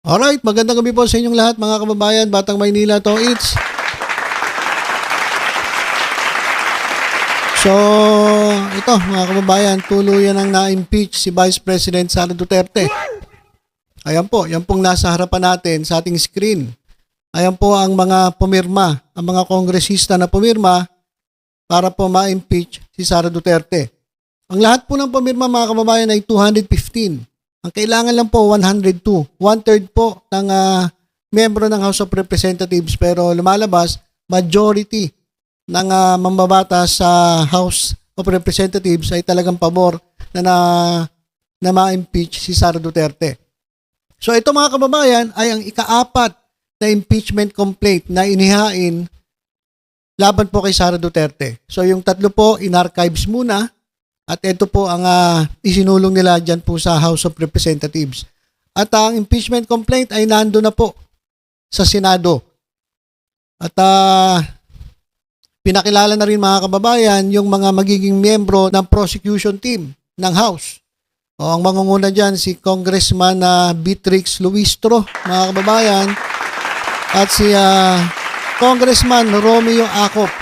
Alright, magandang gabi po sa inyong lahat mga kababayan, Batang Maynila to it's. So, ito mga kababayan, tuluyan ang na-impeach si Vice President Sara Duterte. Ayan po, yan pong nasa harapan natin sa ating screen. Ayan po ang mga pumirma, ang mga kongresista na pumirma para po ma-impeach si Sara Duterte. Ang lahat po ng pumirma mga kababayan ay 215. Ang kailangan lang po 102. One-third po ng membro ng House of Representatives pero lumalabas majority ng mambabatas sa House of Representatives ay talagang pabor na ma-impeach si Sara Duterte. So ito mga kababayan ay ang ika-4 na impeachment complaint na inihain laban po kay Sara Duterte. So yung 3 po in-archives muna. At ito po ang isinulong nila dyan po sa House of Representatives. At ang impeachment complaint ay nando na po sa Senado. At pinakilala na rin mga kababayan yung mga magiging miyembro ng prosecution team ng House. O, ang mangunguna dyan si Congressman Beatrix Luistro, mga kababayan. At si Congressman Romeo Acop.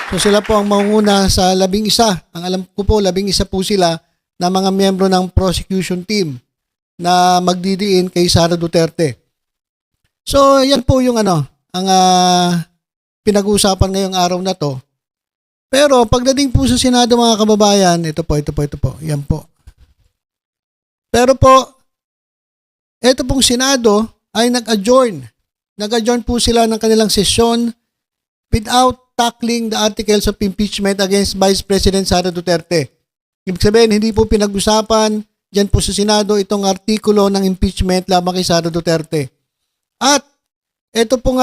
So sila po ang mangunguna sa 11. Ang alam ko po 11 po sila na mga miyembro ng prosecution team na magdidiin kay Sara Duterte. So yan po yung ang pinag-uusapan ngayong araw na to. Pero pagdating po sa Senado mga kababayan, ito po. Yan po. Pero po, ito pong Senado ay nag-adjourn. Nag-adjourn po sila ng kanilang sesyon without tackling the articles of impeachment against Vice President Sara Duterte. Ibig sabihin, hindi po pinag-usapan dyan po sa Senado itong artikulo ng impeachment laban kay Sara Duterte. At ito po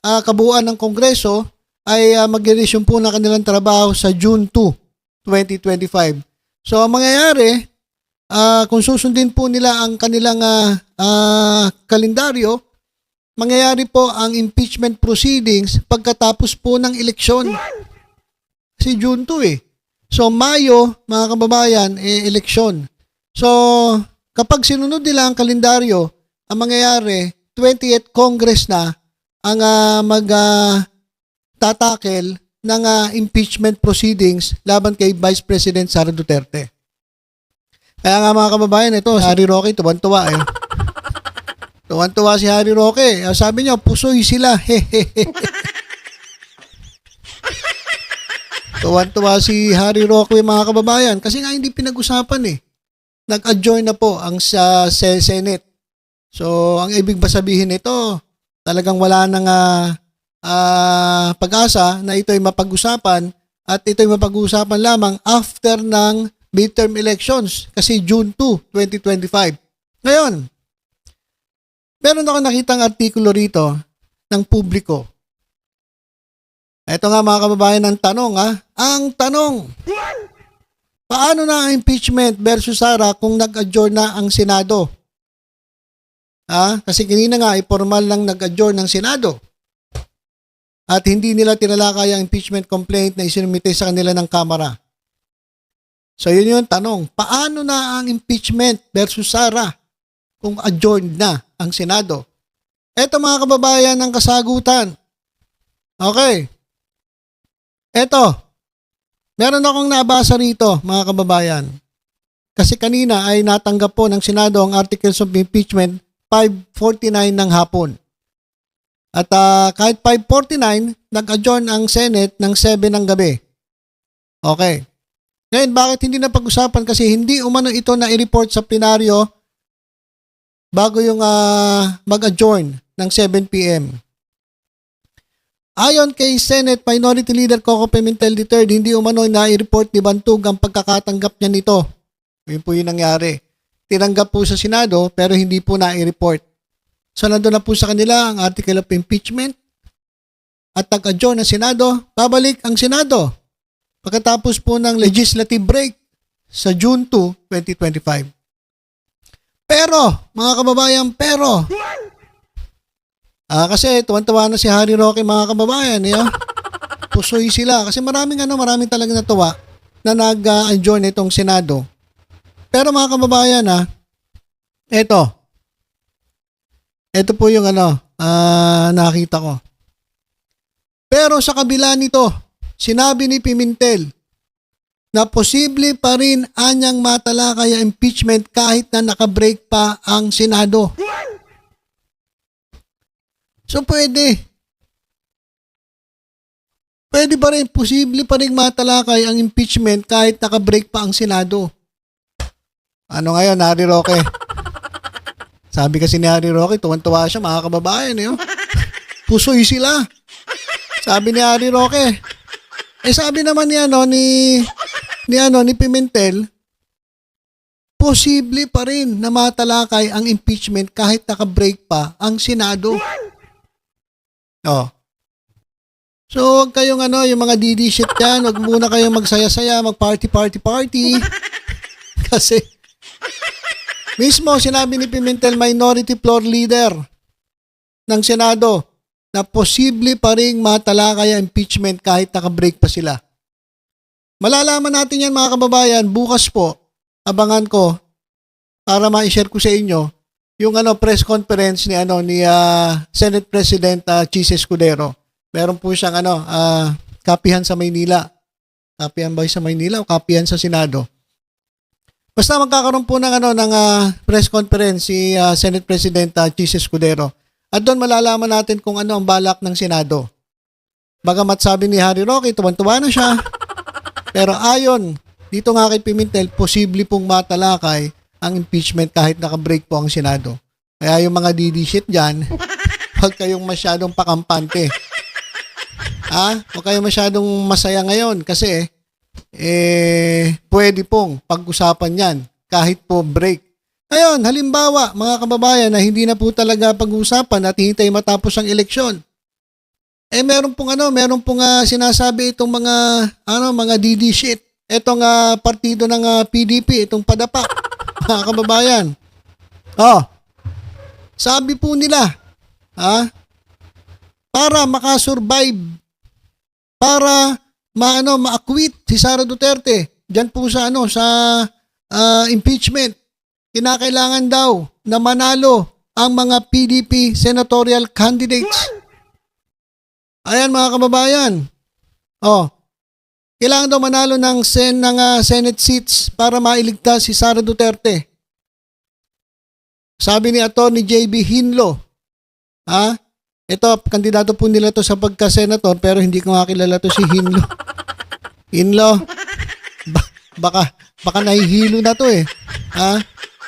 kabuuan ng Kongreso ay mag-resume po ng kanilang trabaho sa June 2, 2025. So, ang mangyayari, kung susundin po nila ang kanilang kalendaryo, mangyayari po ang impeachment proceedings pagkatapos po ng eleksyon. Si June 2 So, Mayo, mga kababayan, eleksyon. So, kapag sinunod nila ang kalendaryo, ang mangyayari, 20th Congress na ang tatakel ng impeachment proceedings laban kay Vice President Sara Duterte. Kaya nga mga kababayan, ito, si Harry Roque, tuwan-tuwa Tuwan-tuwa si Harry Roque. Sabi niya, pusoy sila. Tuwan-tuwa si Harry Roque mga kababayan. Kasi nga hindi pinag-usapan Nag-adjourn na po ang sa Senate. So, ang ibig ba sabihin nito, talagang wala nang pag-asa na ito ay mapag-usapan at ito ay mapag-usapan lamang after ng midterm elections kasi June 2, 2025. Ngayon, meron ako nakitang artikulo rito ng publiko. Ito nga mga kababayan ang tanong Ang tanong, paano na ang impeachment versus Sara kung nag-adjourn na ang Senado? Kasi kanina nga ay formal lang nag-adjourn ng Senado. At hindi nila tinalakay ang impeachment complaint na isinumite sa kanila ng Kamara. So yun yung tanong, paano na ang impeachment versus Sara kung adjourned na ang Senado? Ito mga kababayan ang kasagutan. Okay. Ito. Meron akong nabasa rito mga kababayan. Kasi kanina ay natanggap po ng Senado ang Articles of Impeachment 5:49 ng hapon. At kahit 5:49, nag-adjourn ang Senate ng 7 ng gabi. Okay. Ngayon, bakit hindi na pag-usapan? Kasi hindi umano ito na i-report sa plenaryo bago yung mag-adjourn ng 7 p.m. Ayon kay Senate Minority Leader Coco Pimentel III, hindi umano na i-report ni Bantug ang pagkakatanggap niya nito. Yun po yung nangyari. Tinanggap po sa Senado pero hindi po na i-report. So nandun na po sa kanila ang article of impeachment at nag-adjourn ng Senado. Babalik ang Senado pagkatapos po ng legislative break sa June 2, 2025. Pero, mga kababayan, kasi tuwan-tuwa na si Harry Roque mga kababayan. Pusoy sila. Kasi maraming talagang natuwa na nag-adjourn itong Senado. Pero mga kababayan, eto, Ito po yung nakita ko. Pero sa kabila nito, sinabi ni Pimentel na posible pa rin anyang matalakay ang impeachment kahit na nakabreak pa ang Senado. So pwede. Pwede pa rin, posible pa rin matalakay ang impeachment kahit nakabreak pa ang Senado. Ano ngayon, Harry Roque? Sabi kasi ni Harry Roque, tuwan-tuwa siya, mga kababayan. Pusoy sila. Sabi ni Harry Roque. Sabi naman ni Pimentel, posible pa rin na matalakay ang impeachment kahit nakabreak pa ang Senado. Oh. So, huwag kayong yung mga DD shit dyan, huwag muna kayong magsaya-saya, mag-party. Kasi, mismo sinabi ni Pimentel, minority floor leader ng Senado, na posible pa rin matalakay ang impeachment kahit nakabreak pa sila. Malalaman natin yan, mga kababayan, bukas po, abangan ko, para ma-share ko sa inyo, yung press conference ni Senate President Chis Escudero. Meron po siyang kapihan sa Maynila. Kapihan ba sa Maynila o kapihan sa Senado? Basta magkakaroon po ng press conference si Senate President Chis Escudero. At doon malalaman natin kung ano ang balak ng Senado. Bagamat sabi ni Harry Roque, tuwan-tuwa na siya. Pero ayon dito nga kay Pimentel, posible pong matalakay ang impeachment kahit nakabreak po ang Senado. Kaya yung mga DD shit dyan, huwag kayong masyadong pakampante. Huwag kayong masyadong masaya ngayon kasi pwede pong pag-usapan yan kahit po break. Ngayon, halimbawa, mga kababayan na hindi na po talaga pag-usapan at hintay matapos ang eleksyon. Meron pong sinasabi itong mga DD shit. Itong partido ng PDP, itong padapa, mga kababayan. Sabi po nila, para makasurvive, para ma-acquit si Sara Duterte diyan po sa impeachment, kinakailangan daw na manalo ang mga PDP senatorial candidates. Ayan, mga kababayan. Kailangan daw manalo ng Senate seats para mailigtas si Sara Duterte. Sabi ni Atty. JB Hinlo, ito, kandidato po nila to sa pagka-senator pero hindi ko nga kilala to si Hinlo. Hinlo, baka nahihilo na to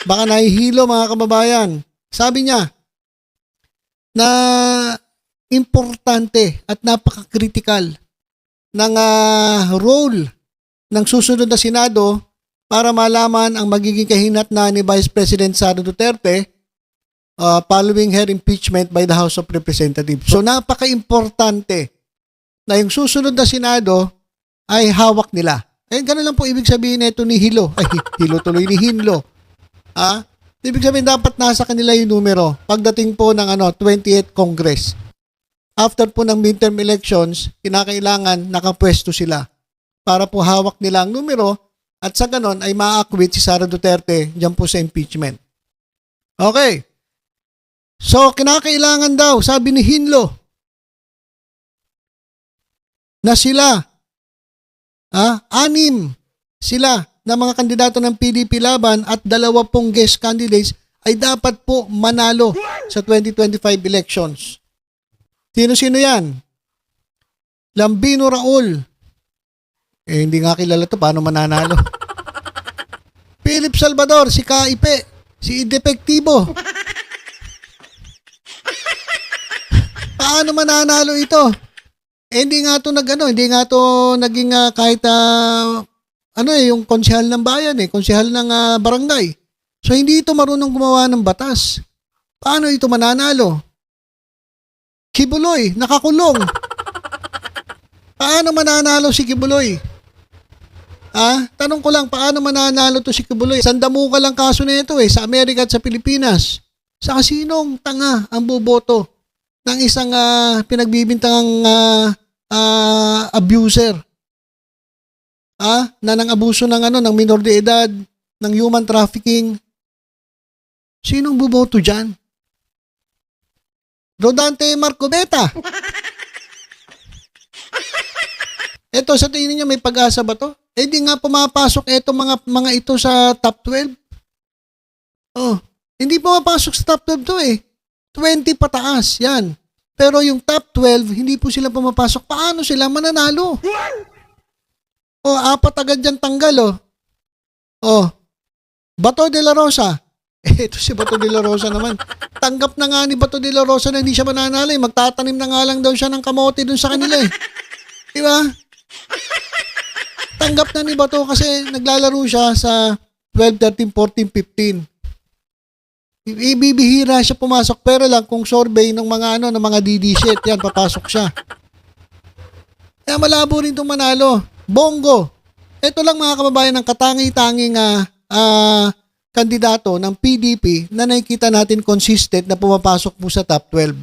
Baka nahihilo, mga kababayan. Sabi niya na importante at napaka-critical ng role ng susunod na Senado para malaman ang magiging kahinatnan ni Vice President Sara Duterte following her impeachment by the House of Representatives. So napaka-importante na yung susunod na Senado ay hawak nila. Ganun lang po ibig sabihin nito ni Hilo. Hilo tuloy ni Hinlo. Ibig sabihin dapat nasa kanila yung numero pagdating po ng 28th Congress. After po ng midterm elections, kinakailangan nakapwesto sila para po hawak nila ang numero at sa ganon ay ma-acquit si Sara Duterte dyan po sa impeachment. Okay. So, kinakailangan daw, sabi ni Hinlo, na sila, 6 sila na mga kandidato ng PDP laban at 20 guest candidates ay dapat po manalo sa 2025 elections. Sino-sino yan? Lambino Raul. Hindi nga kilala to, paano mananalo? Philip Salvador, si Kaipe, si Depektibo. Paano mananalo ito? Hindi nga to naging kahit yung konsehal ng bayan konsehal ng barangay. So hindi ito marunong gumawa ng batas. Paano ito mananalo? Kibuloy, nakakulong. Paano mananalo si Kibuloy? Tanong ko lang, paano mananalo to si Kibuloy? Sandamuka lang kaso na ito sa Amerika at sa Pilipinas. Sa sinong tanga ang boboto ng isang pinagbibintangang abuser? Na nang abuso ng minor de edad, ng human trafficking. Sinong boboto diyan? Rodante Marcobeta. Ito, sa tingin niyo may pag-asa ba to? Eh di nga pumapasok eto mga ito sa top 12. Oh, hindi pumapasok sa top 12 to eh. 20 pataas, yan. Pero yung top 12, hindi po sila pumapasok. Paano sila mananalo? Oh, 4 agad dyan tanggal, oh. Oh, Bato de la Rosa. Ito si Bato de la Rosa naman. Tanggap na nga ni Bato de la Rosa na hindi siya mananalo. Magtatanim na nga lang daw siya ng kamote dun sa kanila eh. Di ba? Tanggap na ni Bato kasi naglalaro siya sa 12, 13, 14, 15. Ibibihira siya pumasok pero lang kung survey ng mga ng mga DD shit, yan papasok siya. Kaya malabo rin itong manalo. Bongo. Ito lang mga kababayan ng katangi-tanging kandidato ng PDP na nakikita natin consistent na pumapasok po sa top 12.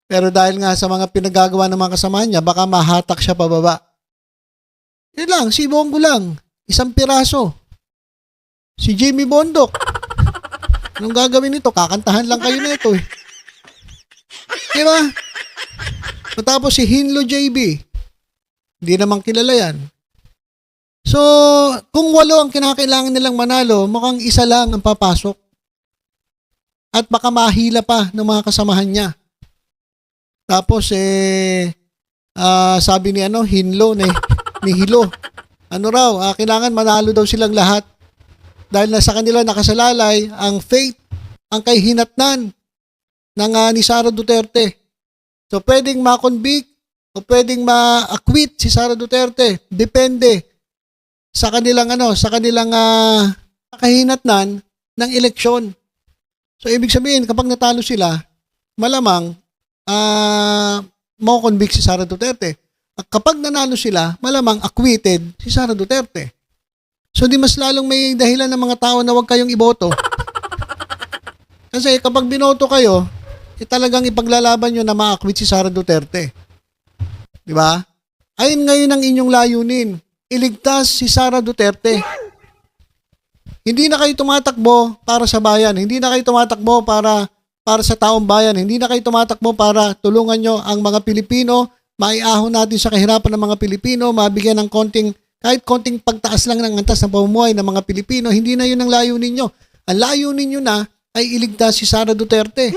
Pero dahil nga sa mga pinagagawa ng mga kasama niya, baka mahatak siya pababa. Yun lang, si Bongo lang. Isang piraso. Si Jimmy Bondok. Anong gagawin nito? Kakantahan lang kayo nito eh. Diba? Matapos si Hinlo JB. Hindi naman kilala yan. So, kung 8 ang kinakailangan nilang manalo, mukhang 1 lang ang papasok. At baka mahila pa ng mga kasamahan niya. Tapos, sabi ni Hinlo, ni Hilo, kailangan manalo daw silang lahat. Dahil na sa kanila nakasalalay ang fate, ang kahihinatnan ng ni Sara Duterte. So, pwedeng ma-convict o pwedeng ma-acquit si Sara Duterte. Depende sa kanilang kahinatnan ng eleksyon. So ibig sabihin kapag natalo sila, malamang mo-convict si Sara Duterte. At kapag nanalo sila, malamang acquitted si Sara Duterte. So di mas lalong may dahilan ng mga tao na huwag kayong iboto. Kasi kapag binoto kayo, talagang ipaglalaban nyo na ma-acquit si Sara Duterte. Di ba? Ayun ngayon ang inyong layunin. Iligtas si Sara Duterte. Hindi na kayo tumatakbo para sa bayan. Hindi na kayo tumatakbo para sa taong bayan. Hindi na kayo tumatakbo para tulungan nyo ang mga Pilipino. Maiahon natin sa kahirapan ng mga Pilipino. Mabigyan ng kahit konting pagtaas lang ng antas ng pamumuhay ng mga Pilipino. Hindi na yun ang layunin nyo. Ang layunin nyo na ay iligtas si Sara Duterte.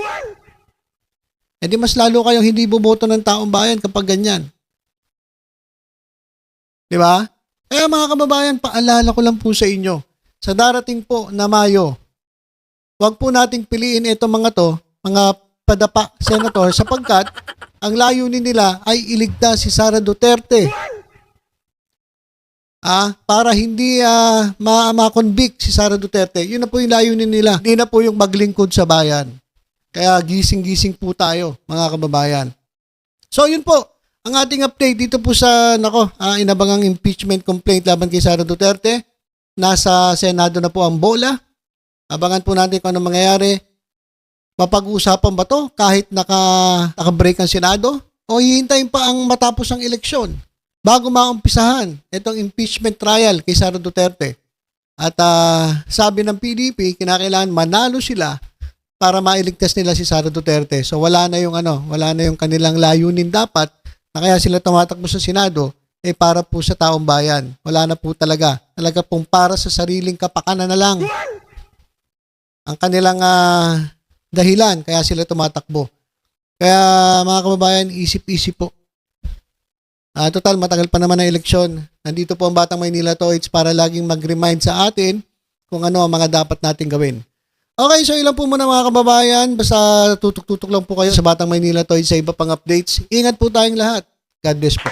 E di mas lalo kayong hindi buboto ng taong bayan kapag ganyan. Di ba? Kaya mga kababayan, paalala ko lang po sa inyo, sa darating po na Mayo, huwag po nating piliin itong mga padapa senator sapagkat ang layunin nila ay iligtas si Sara Duterte. Para hindi ma-convict si Sara Duterte. Yun na po yung layunin nila. Hindi na po yung maglingkod sa bayan. Kaya gising-gising po tayo, mga kababayan. So yun po. Ang ating update dito po sa inabangang impeachment complaint laban kay Sara Duterte. Nasa Senado na po ang bola. Abangan po natin kung ano mangyayari. Mapag-uusapan ba to kahit naka-break ang Senado? O hihintayin pa ang matapos ang eleksyon bago maumpisahan itong impeachment trial kay Sara Duterte? At sabi ng PDP, kinakailangan manalo sila para mailigtas nila si Sara Duterte. So wala na yung kanilang layunin dapat. Na kaya sila tumatakbo sa Senado, para po sa taong bayan. Wala na po talaga. Talaga pong para sa sariling kapakanan na lang. Ang kanilang dahilan, kaya sila tumatakbo. Kaya mga kababayan, isip-isip po. Total, matagal pa naman ang eleksyon. Nandito po ang Batang Maynila Toits para laging mag-remind sa atin kung ano ang mga dapat nating gawin. Okay, so ilan po muna mga kababayan. Basta tutok-tutok lang po kayo sa Batang Maynila Toys sa iba pang updates. Ingat po tayong lahat. God bless po.